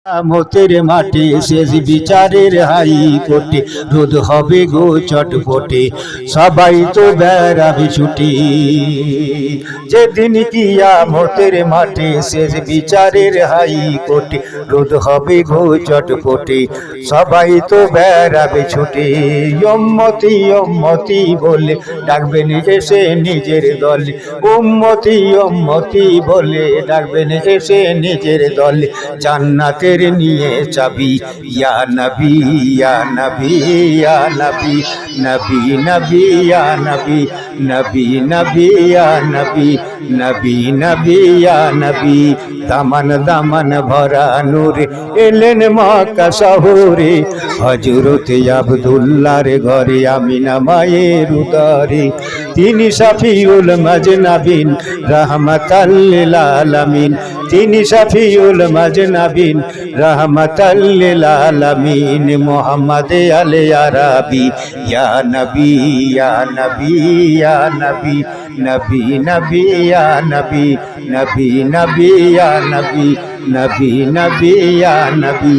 মতের মাঠে শেষ বিচারের হাই কোর্টে রোদ হবে গো চটপটে, সবাই তো বেড়াবে ছুটি। যেদিন কিয়ামতের মাঠে শেষ বিচারের হাই কোর্টে রোদ হবে গো চটপটে, সবাই তো বেড়াবে ছুটি। উম্মতি উম্মতি বলে ডাকবেন এসে নিজের দলে, উম্মতি উম্মতি বলে ডাকবেন এসে নিজের দলে। জান্নাতের নিয়ে চাবি ইয়া নবী ইয়া নবী ইয়া নবী, নবী নবী ইয়া নবী, নবী নবী ইয়া নবী, নবী নবী ইয়া নবী। দামান দামান ভরা নূরে এলেন মক্কা শহরে, হযরত আব্দুল্লাহর ঘরে আমিনা মায়ের উদরে। তিনি শফিউল মাজনাবিন রাহমাতাল লিল আলামিন, তিনি শফিউল মাজনাবিন রাহমাতাল লিল আলামিন। মুহাম্মদ আলে আরাবী ইয়া নবী ইয়া নবী ইয়া নবী, নবী নবী ইয়া নবী, নবী নবী ইয়া নবী, নবী নবী ইয়া নবী।